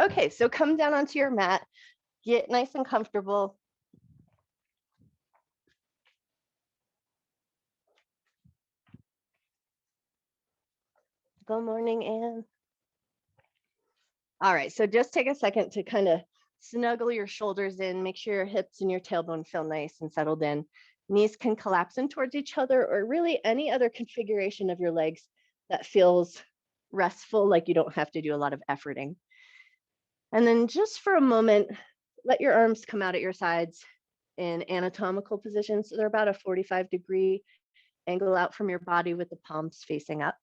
Okay, so come down onto your mat, get nice and comfortable. Good morning, Anne. All right, so just take a second to kind of snuggle your shoulders in, make sure your hips and your tailbone feel nice and settled in. Knees can collapse in towards each other, or really any other configuration of your legs that feels restful, like you don't have to do a lot of efforting. And then just for a moment, let your arms come out at your sides in anatomical positions. So they're about a 45-degree angle out from your body with the palms facing up.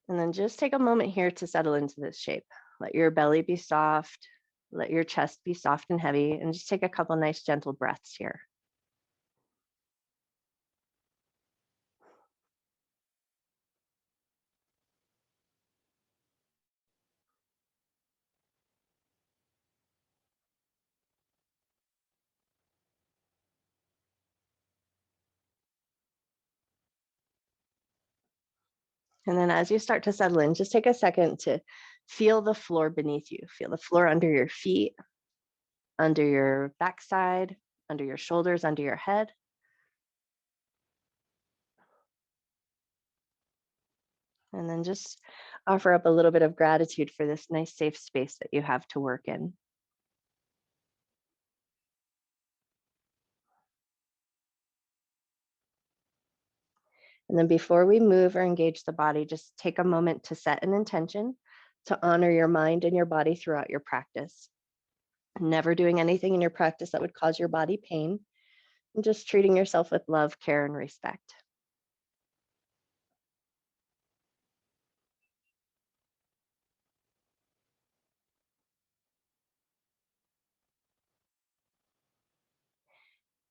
And then just take a moment here to settle into this shape. Let your belly be soft, let your chest be soft and heavy, and just take a couple nice gentle breaths here. And then as you start to settle in, just take a second to feel the floor beneath you. Feel the floor under your feet, under your backside, under your shoulders, under your head. And then just offer up a little bit of gratitude for this nice safe space that you have to work in. And then before we move or engage the body, just take a moment to set an intention to honor your mind and your body throughout your practice. Never doing anything in your practice that would cause your body pain, and just treating yourself with love, care, and respect.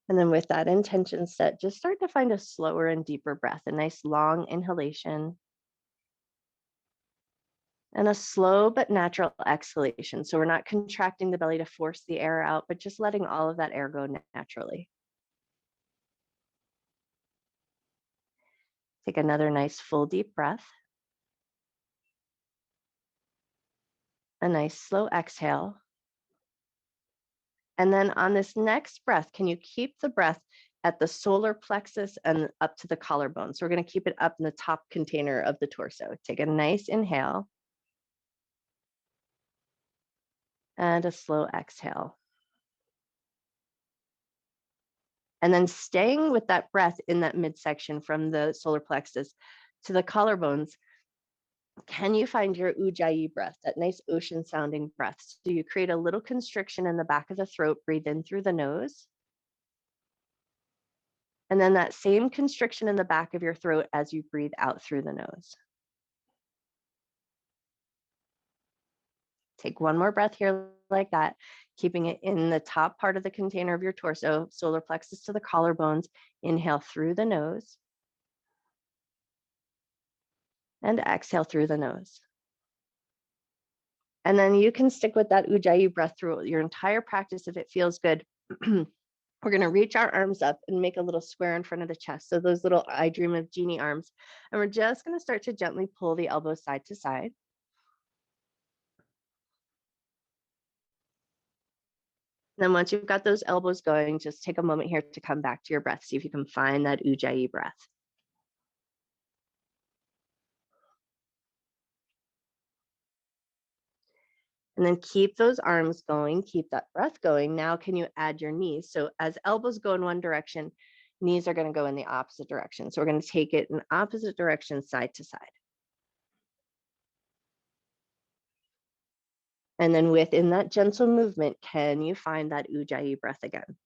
And then with that intention set, just start to find a slower and deeper breath, a nice long inhalation and a slow but natural exhalation. So we're not contracting the belly to force the air out, but just letting all of that air go naturally. Take another nice full deep breath. A nice slow exhale. And then on this next breath, can you keep the breath at the solar plexus and up to the collarbone? So we're going to keep it up in the top container of the torso. Take a nice inhale and a slow exhale. And then staying with that breath in that midsection from the solar plexus to the collarbones, can you find your ujjayi breath, that nice ocean sounding breath? So you create a little constriction in the back of the throat, breathe in through the nose. And then that same constriction in the back of your throat as you breathe out through the nose. Take one more breath here like that, keeping it in the top part of the container of your torso, solar plexus to the collarbones. Inhale through the nose. And exhale through the nose. And then you can stick with that ujjayi breath through your entire practice if it feels good. We're going to reach our arms up and make a little square in front of the chest. So those little I Dream of Genie arms. And we're just going to start to gently pull the elbows side to side. And then once you've got those elbows going, just take a moment here to come back to your breath. See if you can find that ujjayi breath. And then keep those arms going, keep that breath going. Now, can you add your knees? So as elbows go in one direction, knees are going to go in the opposite direction. So we're going to take it in opposite direction, side to side. And then within that gentle movement, can you find that ujjayi breath again?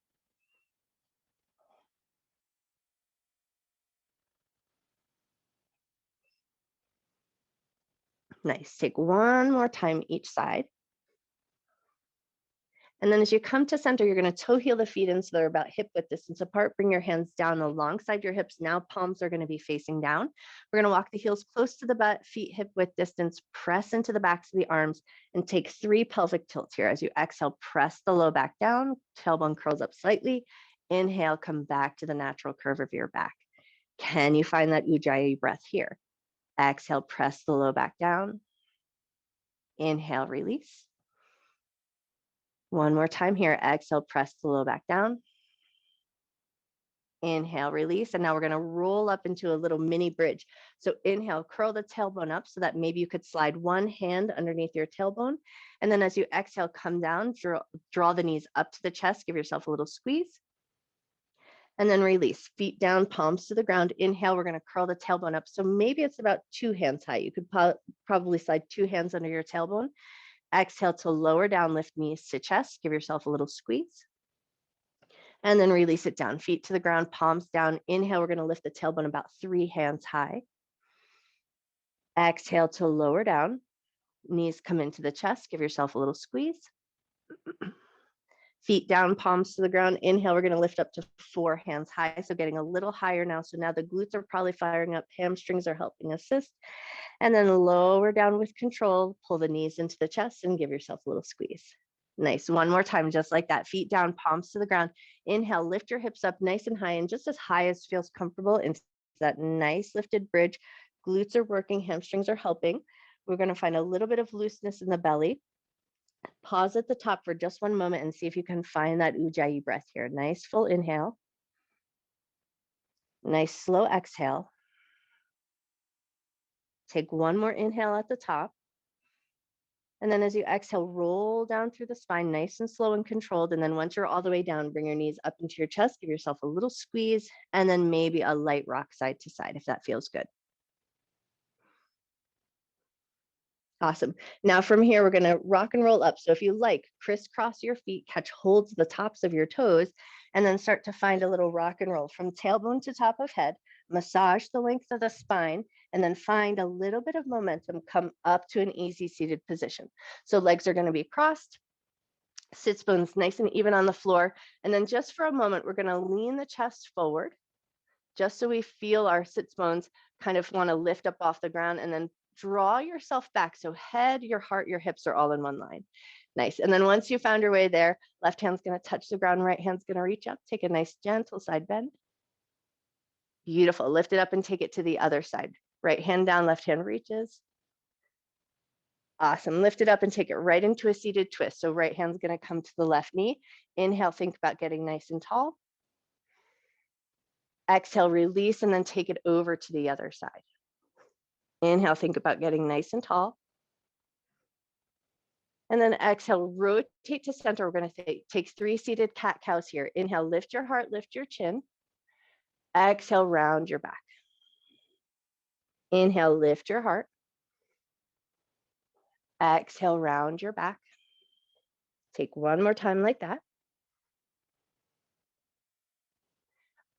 Nice. Take one more time each side. And then as you come to center, you're going to toe heel the feet in so they're about hip width distance apart. Bring your hands down alongside your hips. Now palms are going to be facing down. We're going to walk the heels close to the butt, feet hip width distance, press into the backs of the arms, and take 3 pelvic tilts here. As you exhale, press the low back down, tailbone curls up slightly. Inhale, come back to the natural curve of your back. Can you find that Ujjayi breath here? Exhale, press the low back down. Inhale, release. One more time here. Exhale, press the low back down. Inhale, release. And now we're going to roll up into a little mini bridge. So inhale, curl the tailbone up so that maybe you could slide one hand underneath your tailbone. And then as you exhale, come down, draw the knees up to the chest, give yourself a little squeeze. And then release, feet down, palms to the ground. Inhale, we're going to curl the tailbone up. So maybe it's about 2 hands high. You could probably slide 2 hands under your tailbone. Exhale to lower down, lift knees to chest, give yourself a little squeeze. And then release it down, feet to the ground, palms down. Inhale, we're going to lift the tailbone about 3 hands high. Exhale to lower down, knees come into the chest, give yourself a little squeeze. Feet down, palms to the ground. Inhale, we're going to lift up to 4 hands high. So getting a little higher now. So now the glutes are probably firing up, hamstrings are helping assist. And then lower down with control, pull the knees into the chest and give yourself a little squeeze. Nice. One more time, just like that. Feet down, palms to the ground. Inhale, lift your hips up nice and high and just as high as feels comfortable into that nice lifted bridge. Glutes are working, hamstrings are helping. We're going to find a little bit of looseness in the belly. Pause at the top for just one moment and see if you can find that Ujjayi breath here. Nice full inhale. Nice slow exhale. Take one more inhale at the top. And then as you exhale, roll down through the spine, nice and slow and controlled. And then once you're all the way down, bring your knees up into your chest, give yourself a little squeeze, and then maybe a light rock side to side if that feels good. Awesome. Now from here, we're going to rock and roll up. So if you like, crisscross your feet, catch holds the tops of your toes, and then start to find a little rock and roll from tailbone to top of head. Massage the length of the spine, and then find a little bit of momentum, come up to an easy seated position. So legs are going to be crossed, sits bones nice and even on the floor. And then just for a moment, we're going to lean the chest forward, just so we feel our sits bones kind of want to lift up off the ground, and then draw yourself back. So head, your heart, your hips are all in one line. Nice. And then once you found your way there, left hand's going to touch the ground, right hand's going to reach up, take a nice gentle side bend. Beautiful. Lift it up and take it to the other side. Right hand down, left hand reaches. Awesome. Lift it up and take it right into a seated twist. So right hand's going to come to the left knee. Inhale, think about getting nice and tall. Exhale, release, and then take it over to the other side. Inhale, think about getting nice and tall. And then exhale, rotate to center. We're going to take 3 seated cat-cows here. Inhale, lift your heart, lift your chin. Exhale, round your back. Inhale, lift your heart. Exhale, round your back. Take one more time like that.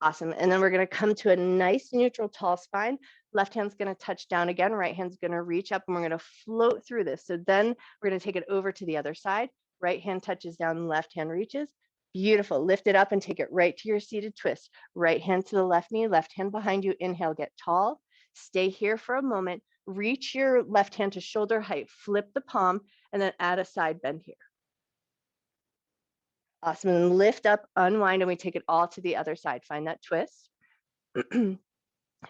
Awesome. And then we're going to come to a nice neutral tall spine. Left hand's going to touch down again. Right hand's going to reach up, and we're going to float through this. So then we're going to take it over to the other side. Right hand touches down, left hand reaches. Beautiful. Lift it up and take it right to your seated twist. Right hand to the left knee, left hand behind you. Inhale, get tall. Stay here for a moment. Reach your left hand to shoulder height. Flip the palm, and then add a side bend here. Awesome. And lift up, unwind, and we take it all to the other side. Find that twist.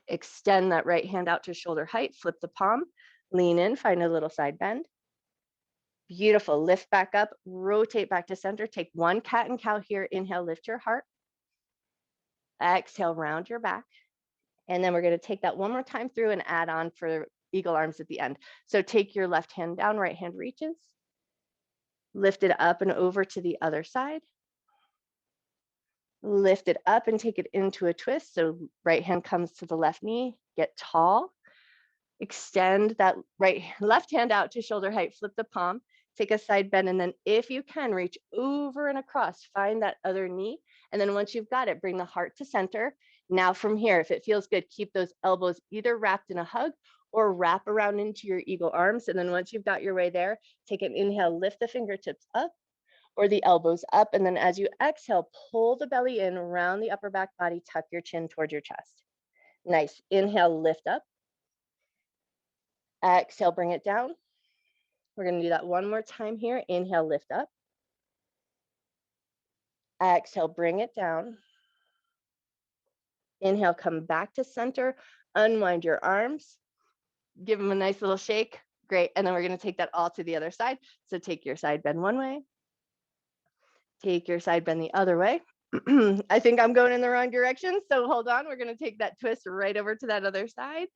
Extend that right hand out to shoulder height. Flip the palm. Lean in. Find a little side bend. Beautiful. Lift back up. Rotate back to center. Take one cat and cow here. Inhale, lift your heart. Exhale, round your back. And then we're going to take that one more time through and add on for eagle arms at the end. So take your left hand down, right hand reaches. Lift it up and over to the other side. Lift it up and take it into a twist. So right hand comes to the left knee, get tall. Extend that left hand out to shoulder height, flip the palm, take a side bend, and then if you can, reach over and across, find that other knee. And then once you've got it, bring the heart to center. Now from here, if it feels good, keep those elbows either wrapped in a hug or wrap around into your eagle arms. And then once you've got your way there, take an inhale, lift the fingertips up or the elbows up. And then as you exhale, pull the belly in, round the upper back body, tuck your chin towards your chest. Nice. Inhale, lift up. Exhale, bring it down. We're going to do that one more time here. Inhale, lift up. Exhale, bring it down. Inhale, come back to center, unwind your arms, give them a nice little shake. Great. And then we're going to take that all to the other side. So take your side bend one way, take your side bend the other way. I think I'm going in the wrong direction. So hold on. We're going to take that twist right over to that other side.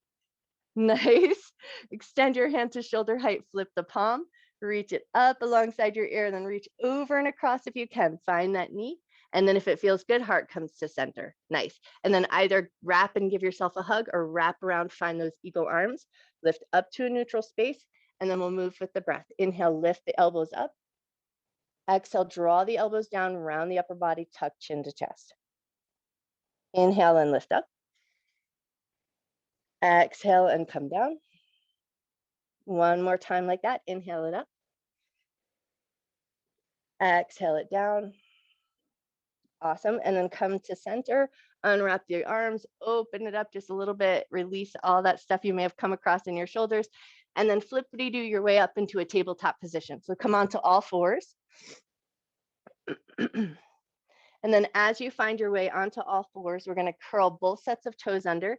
Nice. Extend your hand to shoulder height, flip the palm, reach it up alongside your ear, and then reach over and across if you can. Find that knee. And then if it feels good, heart comes to center. Nice. And then either wrap and give yourself a hug or wrap around, find those eagle arms, lift up to a neutral space, and then we'll move with the breath. Inhale, lift the elbows up. Exhale, draw the elbows down, round the upper body, tuck chin to chest. Inhale and lift up. Exhale and come down. One more time like that. Inhale it up. Exhale it down. Awesome. And then come to center, unwrap your arms, open it up just a little bit, release all that stuff you may have come across in your shoulders, and then flippity-do your way up into a tabletop position. So come on to all fours. And then as you find your way onto all fours, we're going to curl both sets of toes under.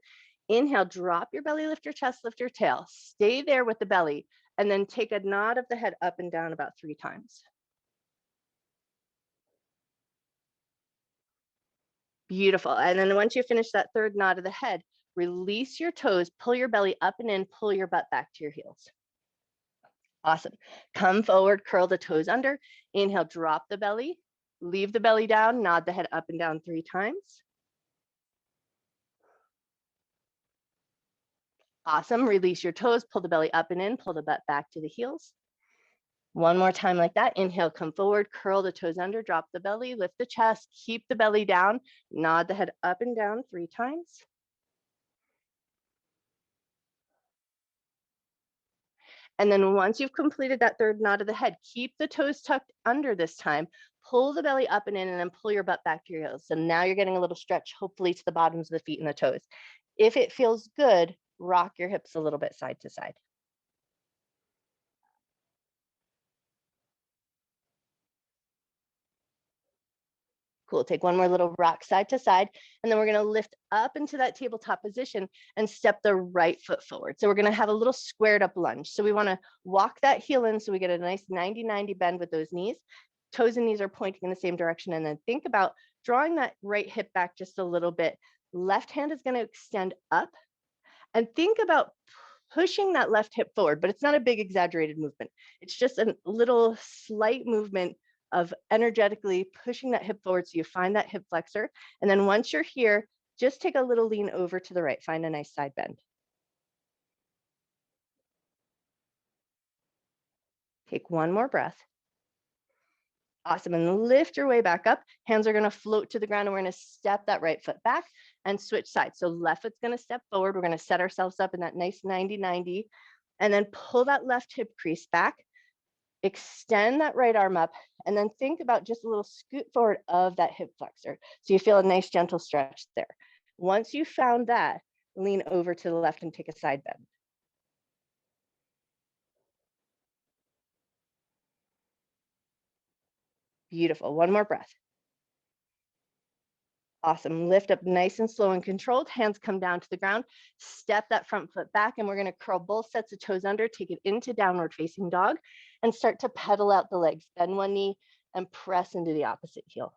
Inhale, drop your belly, lift your chest, lift your tail. Stay there with the belly, and then take a nod of the head up and down about 3 times. Beautiful. And then once you finish that third nod of the head, release your toes, pull your belly up and in, pull your butt back to your heels. Awesome. Come forward, curl the toes under. Inhale, drop the belly, leave the belly down, nod the head up and down 3 times. Awesome. Release your toes, pull the belly up and in, pull the butt back to the heels. One more time like that. Inhale, come forward, curl the toes under, drop the belly, lift the chest, keep the belly down, nod the head up and down 3 times. And then once you've completed that third nod of the head, keep the toes tucked under this time, pull the belly up and in, and then pull your butt back to your heels. So now you're getting a little stretch, hopefully to the bottoms of the feet and the toes. If it feels good, rock your hips a little bit side to side. Cool. Take one more little rock side to side, and then we're going to lift up into that tabletop position and step the right foot forward. So we're going to have a little squared up lunge. So we want to walk that heel in so we get a nice 90-90 bend with those knees. Toes and knees are pointing in the same direction. And then think about drawing that right hip back just a little bit. Left hand is going to extend up, and think about pushing that left hip forward, but it's not a big exaggerated movement. It's just a little slight movement of energetically pushing that hip forward so you find that hip flexor. And then once you're here, just take a little lean over to the right, find a nice side bend. Take one more breath. Awesome, and lift your way back up. Hands are gonna float to the ground, and we're gonna step that right foot back and switch sides. So left foot's gonna step forward. We're gonna set ourselves up in that nice 90-90, and then pull that left hip crease back. Extend that right arm up, and then think about just a little scoot forward of that hip flexor. So you feel a nice gentle stretch there. Once you found that, lean over to the left and take a side bend. Beautiful. One more breath. Awesome. Lift up nice and slow and controlled. Hands come down to the ground. Step that front foot back, and we're going to curl both sets of toes under, take it into downward facing dog, and start to pedal out the legs. Bend one knee and press into the opposite heel.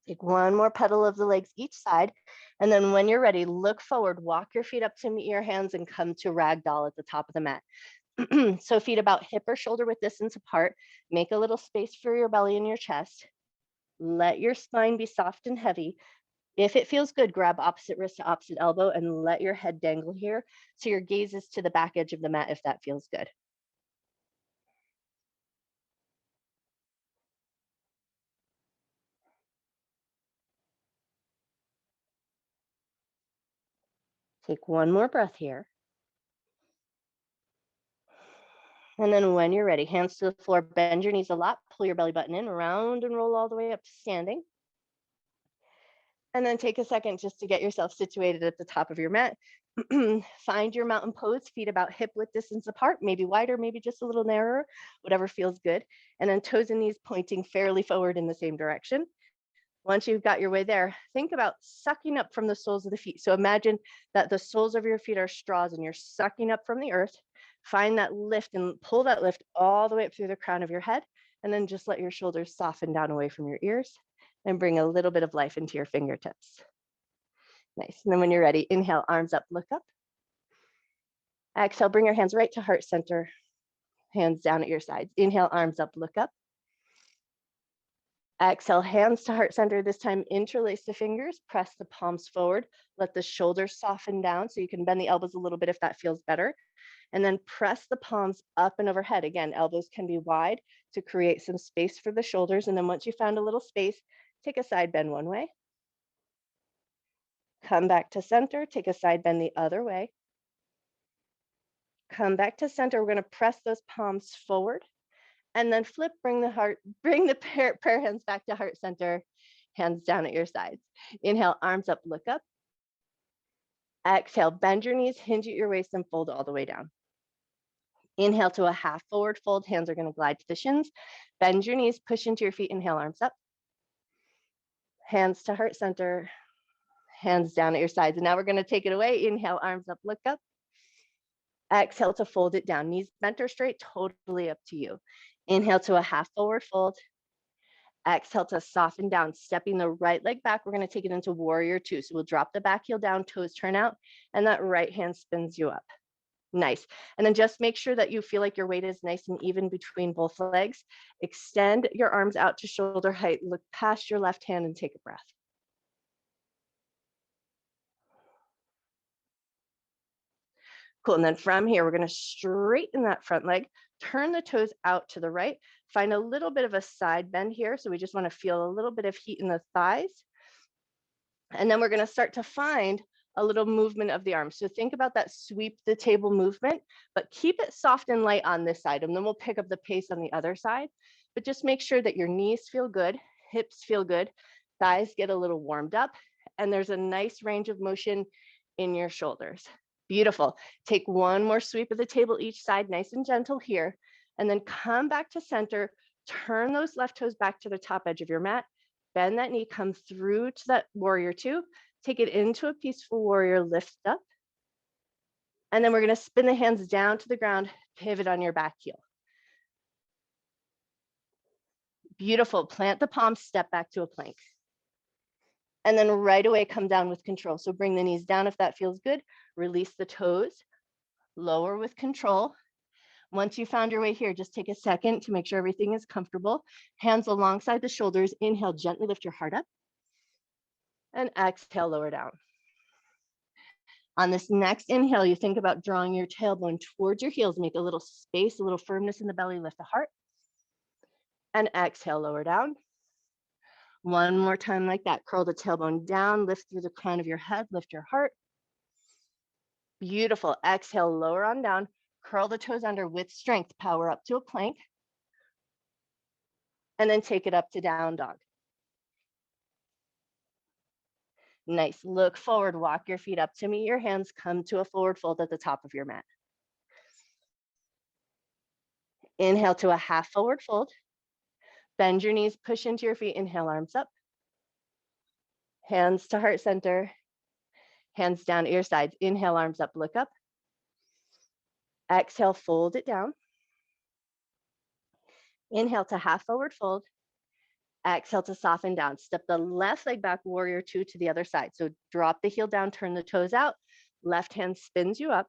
Take one more pedal of the legs each side. And then when you're ready, look forward, walk your feet up to meet your hands, and come to ragdoll at the top of the mat. So feet about hip or shoulder width distance apart. Make a little space for your belly and your chest. Let your spine be soft and heavy. If it feels good, grab opposite wrist to opposite elbow and let your head dangle here. So your gaze is to the back edge of the mat if that feels good. Take one more breath here. And then when you're ready, hands to the floor, bend your knees a lot, pull your belly button in, round and roll all the way up to standing. And then take a second just to get yourself situated at the top of your mat. Find your mountain pose, feet about hip width distance apart, maybe wider, maybe just a little narrower, whatever feels good. And then toes and knees pointing fairly forward in the same direction. Once you've got your way there, think about sucking up from the soles of the feet. So imagine that the soles of your feet are straws and you're sucking up from the earth. Find that lift and pull that lift all the way up through the crown of your head. And then just let your shoulders soften down away from your ears and bring a little bit of life into your fingertips. Nice. And then when you're ready, inhale, arms up, look up. Exhale, bring your hands right to heart center, hands down at your sides. Inhale, arms up, look up. Exhale, hands to heart center. This time, interlace the fingers, press the palms forward. Let the shoulders soften down so you can bend the elbows a little bit if that feels better. And then press the palms up and overhead. Again, elbows can be wide to create some space for the shoulders. And then once you found a little space, take a side bend one way. Come back to center, take a side bend the other way. Come back to center. We're going to press those palms forward and then flip, bring the prayer hands back to heart center, hands down at your sides. Inhale, arms up, look up. Exhale, bend your knees, hinge at your waist and fold all the way down. Inhale to a half forward fold. Hands are going to glide to the shins. Bend your knees, push into your feet. Inhale, arms up. Hands to heart center, hands down at your sides. And now we're going to take it away. Inhale, arms up, look up. Exhale to fold it down. Knees bent or straight, totally up to you. Inhale to a half forward fold. Exhale to soften down, stepping the right leg back. We're going to take it into warrior two. So we'll drop the back heel down, toes turn out, and that right hand spins you up. Nice. And then just make sure that you feel like your weight is nice and even between both legs. Extend your arms out to shoulder height. Look past your left hand and take a breath. Cool. And then from here, we're going to straighten that front leg, turn the toes out to the right, find a little bit of a side bend here. So we just want to feel a little bit of heat in the thighs. And then we're going to start to find a little movement of the arms. So think about that sweep the table movement, but keep it soft and light on this side. And then we'll pick up the pace on the other side. But just make sure that your knees feel good, hips feel good, thighs get a little warmed up, and there's a nice range of motion in your shoulders. Beautiful. Take one more sweep of the table each side, nice and gentle here, and then come back to center. Turn those left toes back to the top edge of your mat. Bend that knee, come through to that warrior two. Take it into a peaceful warrior, lift up. And then we're going to spin the hands down to the ground, pivot on your back heel. Beautiful. Plant the palms, step back to a plank. And then right away, come down with control. So bring the knees down if that feels good. Release the toes, lower with control. Once you found your way here, just take a second to make sure everything is comfortable. Hands alongside the shoulders. Inhale, gently lift your heart up. And exhale, lower down. On this next inhale, you think about drawing your tailbone towards your heels. Make a little space, a little firmness in the belly, lift the heart. And exhale, lower down. One more time like that. Curl the tailbone down, lift through the crown of your head, lift your heart. Beautiful. Exhale, lower on down. Curl the toes under with strength. Power up to a plank. And then take it up to down dog. Nice. Look forward. Walk your feet up to meet your hands. Come to a forward fold at the top of your mat. Inhale to a half forward fold. Bend your knees, push into your feet. Inhale, arms up. Hands to heart center. Hands down at your sides. Inhale, arms up, look up. Exhale, fold it down. Inhale to half forward fold. Exhale to soften down. Step the left leg back, warrior two to the other side. So drop the heel down, turn the toes out. Left hand spins you up.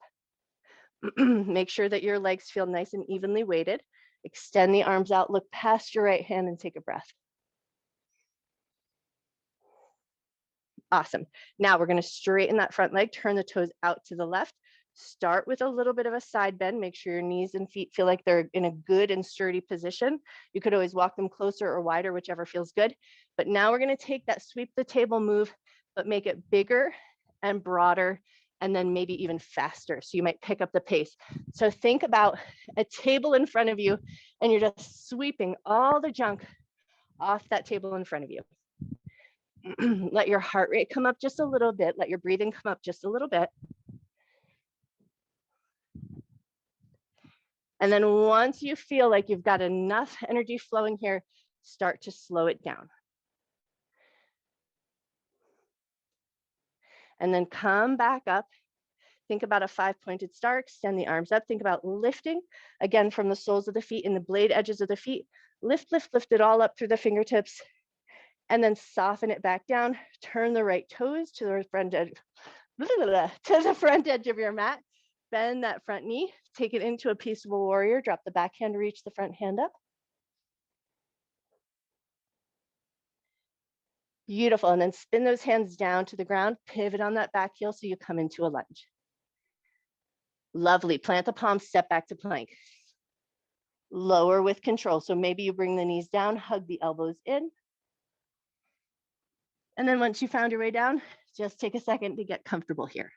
Make sure that your legs feel nice and evenly weighted. Extend the arms out, look past your right hand and take a breath. Awesome. Now we're going to straighten that front leg, turn the toes out to the left. Start with a little bit of a side bend. Make sure your knees and feet feel like they're in a good and sturdy position. You could always walk them closer or wider, whichever feels good. But now we're going to take that sweep the table move, but make it bigger and broader, and then maybe even faster. So you might pick up the pace. So think about a table in front of you, and you're just sweeping all the junk off that table in front of you. Let your heart rate come up just a little bit. Let your breathing come up just a little bit. And then once you feel like you've got enough energy flowing here, start to slow it down. And then come back up. Think about a 5-pointed star, extend the arms up. Think about lifting, again, from the soles of the feet and the blade edges of the feet. Lift, lift, lift it all up through the fingertips. And then soften it back down. Turn the right toes to the front edge, to the front edge of your mat. Bend that front knee. Take it into a peaceful warrior. Drop the back hand to reach the front hand up. Beautiful. And then spin those hands down to the ground. Pivot on that back heel so you come into a lunge. Lovely. Plant the palms, step back to plank. Lower with control. So maybe you bring the knees down, hug the elbows in. And then once you found your way down, just take a second to get comfortable here.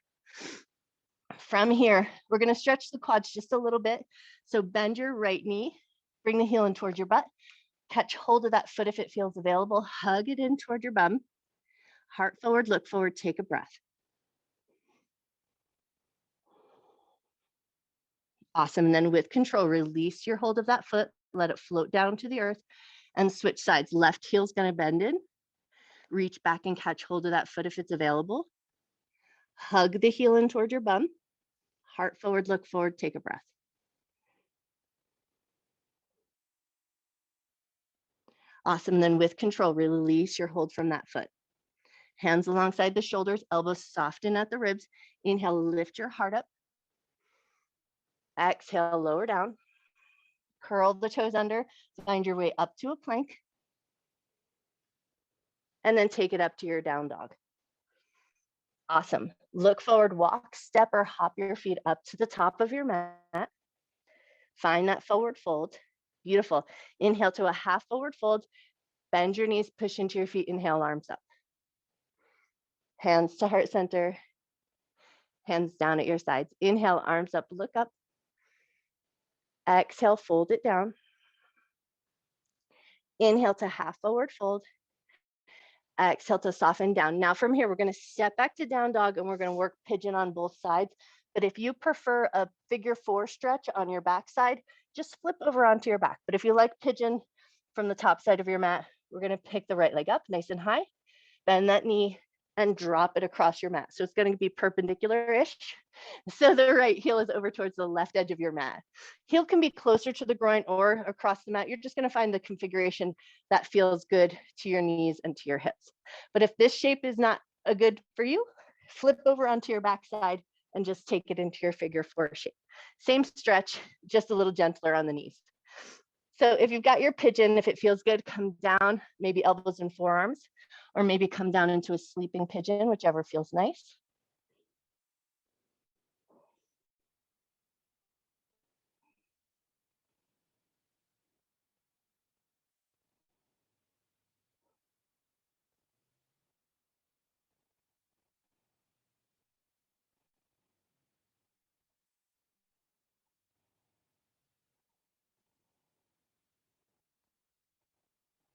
From here, we're going to stretch the quads just a little bit. So bend your right knee, bring the heel in towards your butt. Catch hold of that foot if it feels available. Hug it in toward your bum. Heart forward, look forward, take a breath. Awesome. And then with control, release your hold of that foot. Let it float down to the earth and switch sides. Left heel's going to bend in. Reach back and catch hold of that foot if it's available. Hug the heel in toward your bum. Heart forward, look forward, take a breath. Awesome. Then with control, release your hold from that foot. Hands alongside the shoulders, elbows soften at the ribs. Inhale, lift your heart up. Exhale, lower down. Curl the toes under. Find your way up to a plank. And then take it up to your down dog. Awesome. Look forward, walk, step, or hop your feet up to the top of your mat. Find that forward fold. Beautiful. Inhale to a half forward fold. Bend your knees, push into your feet. Inhale, arms up. Hands to heart center. Hands down at your sides. Inhale, arms up, look up. Exhale, fold it down. Inhale to half forward fold. Exhale to soften down. Now from here, we're going to step back to down dog and we're going to work pigeon on both sides. But if you prefer a figure 4 stretch on your back side, just flip over onto your back. But if you like pigeon from the top side of your mat, we're going to pick the right leg up nice and high, bend that knee and drop it across your mat. So it's going to be perpendicular-ish. So the right heel is over towards the left edge of your mat. Heel can be closer to the groin or across the mat. You're just going to find the configuration that feels good to your knees and to your hips. But if this shape is not a good for you, flip over onto your backside and just take it into your figure 4 shape. Same stretch, just a little gentler on the knees. So if you've got your pigeon, if it feels good, come down, maybe elbows and forearms, or maybe come down into a sleeping pigeon, whichever feels nice.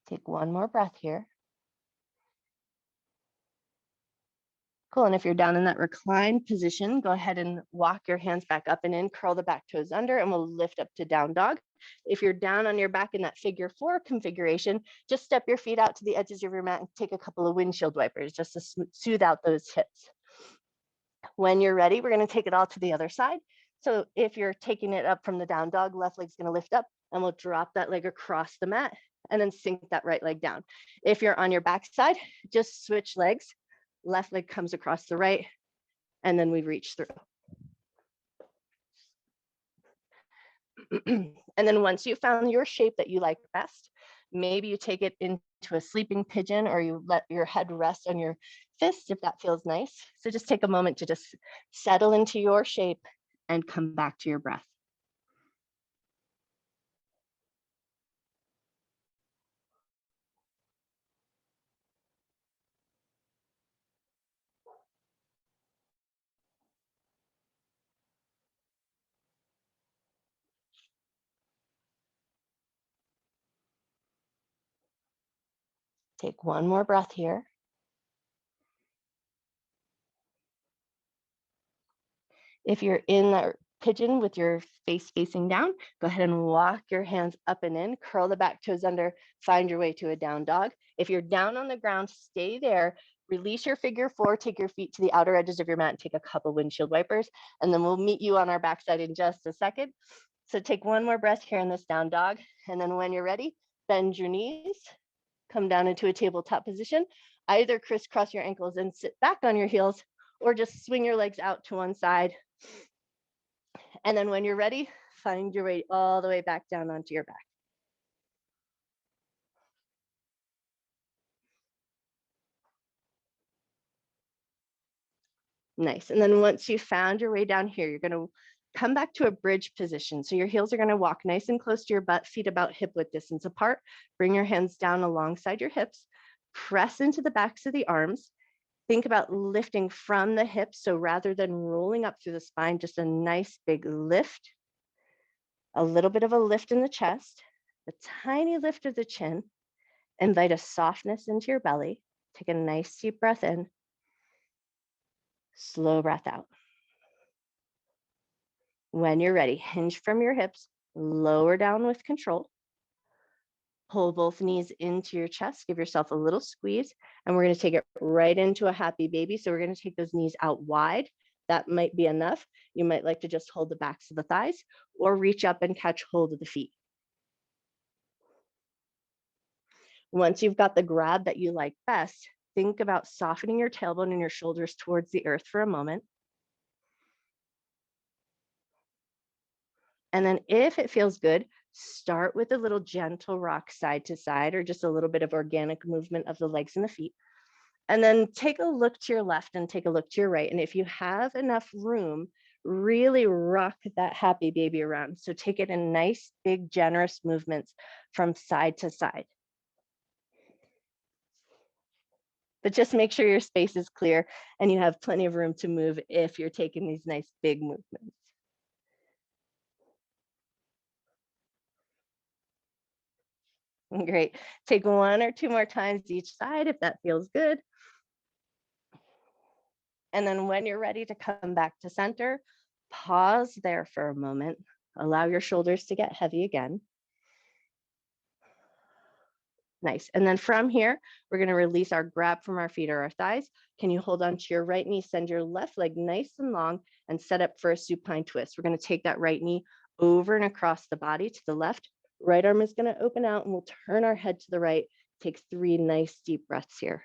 Take one more breath here. Cool, and if you're down in that reclined position, go ahead and walk your hands back up and in, curl the back toes under, and we'll lift up to down dog. If you're down on your back in that figure 4 configuration, just step your feet out to the edges of your mat and take a couple of windshield wipers just to soothe out those hips. When you're ready, we're gonna take it all to the other side. So if you're taking it up from the down dog, left leg's gonna lift up and we'll drop that leg across the mat and then sink that right leg down. If you're on your back side, just switch legs. Left leg comes across the right, and then we reach through. And then once you found your shape that you like best, maybe you take it into a sleeping pigeon or you let your head rest on your fist if that feels nice. So just take a moment to just settle into your shape and come back to your breath. Take one more breath here. If you're in that pigeon with your face facing down, go ahead and walk your hands up and in, curl the back toes under, find your way to a down dog. If you're down on the ground, stay there, release your figure four, take your feet to the outer edges of your mat and take a couple windshield wipers, and then we'll meet you on our backside in just a second. So take one more breath here in this down dog, and then when you're ready, bend your knees, come down into a tabletop position, either crisscross your ankles and sit back on your heels, or just swing your legs out to one side. And then when you're ready, find your way all the way back down onto your back. Nice. And then once you found your way down here, you're going to come back to a bridge position. So your heels are going to walk nice and close to your butt, feet about hip width distance apart. Bring your hands down alongside your hips. Press into the backs of the arms. Think about lifting from the hips. So rather than rolling up through the spine, just a nice big lift. A little bit of a lift in the chest, a tiny lift of the chin. Invite a softness into your belly. Take a nice deep breath in. Slow breath out. When you're ready, hinge from your hips, lower down with control. Pull both knees into your chest, give yourself a little squeeze, and we're going to take it right into a happy baby. So we're going to take those knees out wide. That might be enough. You might like to just hold the backs of the thighs or reach up and catch hold of the feet. Once you've got the grab that you like best, think about softening your tailbone and your shoulders towards the earth for a moment. And then if it feels good, start with a little gentle rock side to side or just a little bit of organic movement of the legs and the feet. And then take a look to your left and take a look to your right. And if you have enough room, really rock that happy baby around. So take it in nice, big, generous movements from side to side. But just make sure your space is clear and you have plenty of room to move if you're taking these nice big movements. Great. Take one or two more times each side if that feels good. And then when you're ready to come back to center, pause there for a moment. Allow your shoulders to get heavy again. Nice. And then from here, we're going to release our grab from our feet or our thighs. Can you hold on to your right knee, send your left leg nice and long, and set up for a supine twist. We're going to take that right knee over and across the body to the left. Right arm is going to open out, and we'll turn our head to the right. Take 3 nice deep breaths here.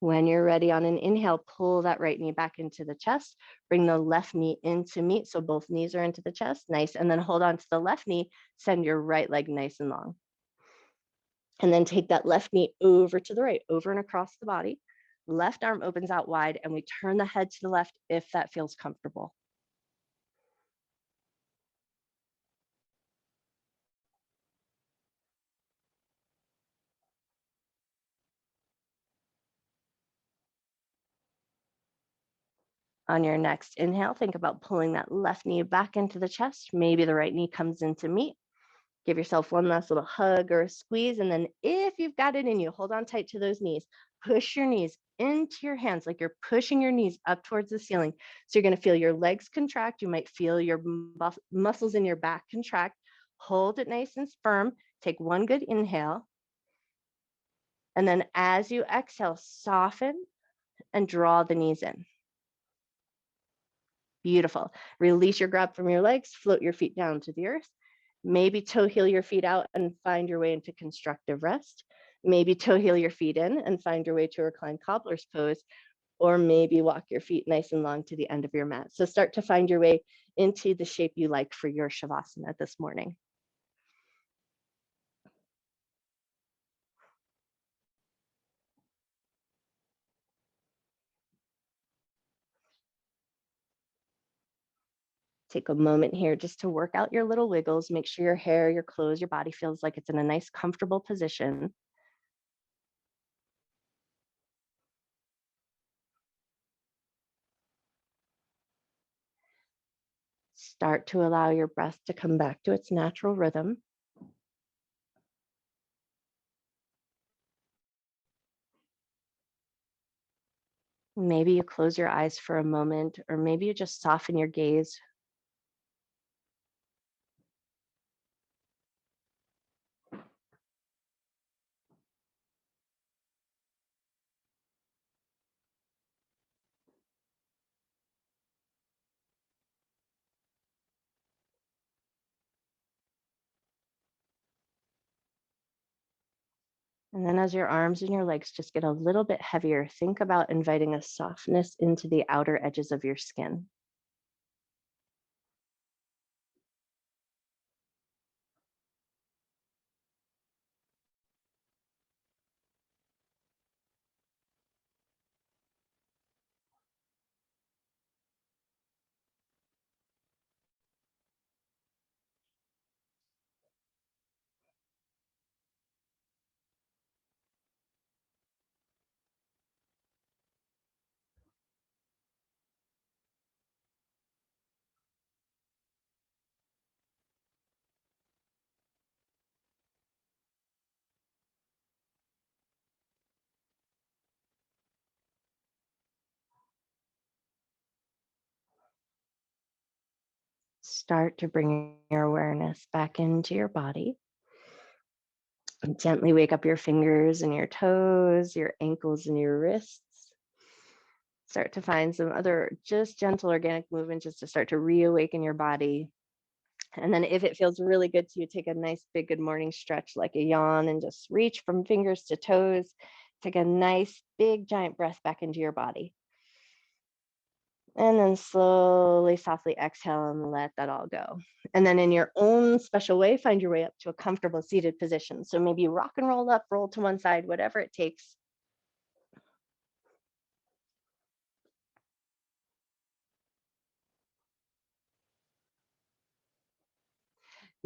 When you're ready on an inhale, pull that right knee back into the chest. Bring the left knee into meet, so both knees are into the chest. Nice. And then hold on to the left knee. Send your right leg nice and long. And then take that left knee over to the right, over and across the body. Left arm opens out wide, and we turn the head to the left if that feels comfortable. On your next inhale, think about pulling that left knee back into the chest. Maybe the right knee comes into meet. Give yourself one last little hug or a squeeze. And then if you've got it in you, hold on tight to those knees. Push your knees into your hands like you're pushing your knees up towards the ceiling. So you're going to feel your legs contract. You might feel your muscles in your back contract. Hold it nice and firm. Take one good inhale. And then as you exhale, soften and draw the knees in. Beautiful. Release your grab from your legs. Float your feet down to the earth. Maybe toe heel your feet out and find your way into constructive rest. Maybe toe heel your feet in and find your way to a reclined cobbler's pose, or maybe walk your feet nice and long to the end of your mat. So start to find your way into the shape you like for your Shavasana this morning. Take a moment here just to work out your little wiggles. Make sure your hair, your clothes, your body feels like it's in a nice, comfortable position. Start to allow your breath to come back to its natural rhythm. Maybe you close your eyes for a moment, or maybe you just soften your gaze. And then as your arms and your legs just get a little bit heavier, think about inviting a softness into the outer edges of your skin. Start to bring your awareness back into your body. And gently wake up your fingers and your toes, your ankles and your wrists. Start to find some other just gentle organic movement just to start to reawaken your body. And then if it feels really good to you, take a nice big good morning stretch like a yawn and just reach from fingers to toes. Take a nice big giant breath back into your body. And then slowly, softly exhale and let that all go. And then in your own special way, find your way up to a comfortable seated position. So maybe rock and roll up, roll to one side, whatever it takes.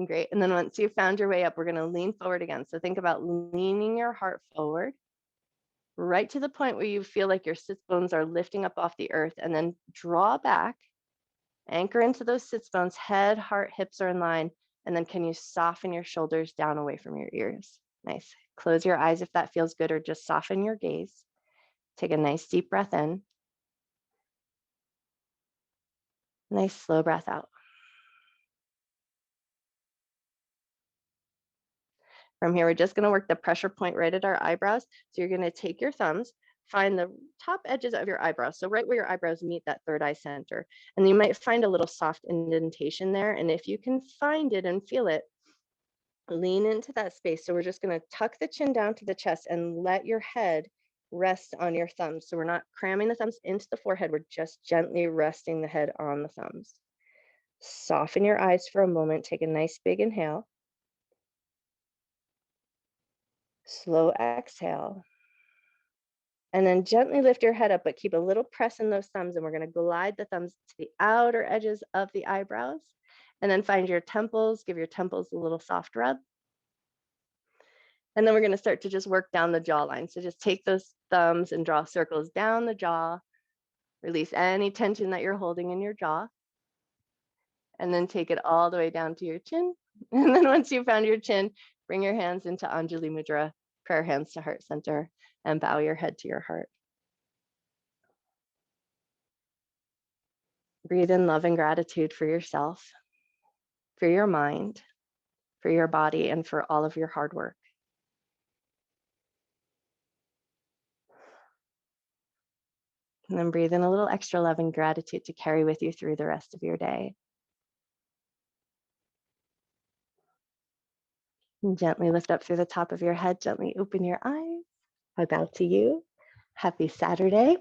Great. And then once you've found your way up, we're going to lean forward again. So think about leaning your heart forward, right to the point where you feel like your sits bones are lifting up off the earth, and then draw back, anchor into those sits bones, head, heart, hips are in line. And then can you soften your shoulders down away from your ears? Nice. Close your eyes if that feels good, or just soften your gaze. Take a nice deep breath in. Nice slow breath out. From here, we're just going to work the pressure point right at our eyebrows. So you're going to take your thumbs, find the top edges of your eyebrows. So right where your eyebrows meet that third eye center. And you might find a little soft indentation there. And if you can find it and feel it, lean into that space. So we're just going to tuck the chin down to the chest and let your head rest on your thumbs. So we're not cramming the thumbs into the forehead. We're just gently resting the head on the thumbs. Soften your eyes for a moment. Take a nice big inhale. Slow exhale. And then gently lift your head up, but keep a little press in those thumbs. And we're going to glide the thumbs to the outer edges of the eyebrows. And then find your temples, give your temples a little soft rub. And then we're going to start to just work down the jawline. So just take those thumbs and draw circles down the jaw. Release any tension that you're holding in your jaw. And then take it all the way down to your chin. And then once you've found your chin, bring your hands into Anjali Mudra, prayer hands to heart center, and bow your head to your heart. Breathe in love and gratitude for yourself, for your mind, for your body, and for all of your hard work. And then breathe in a little extra love and gratitude to carry with you through the rest of your day. And gently lift up through the top of your head, gently open your eyes. I bow to you. Happy Saturday.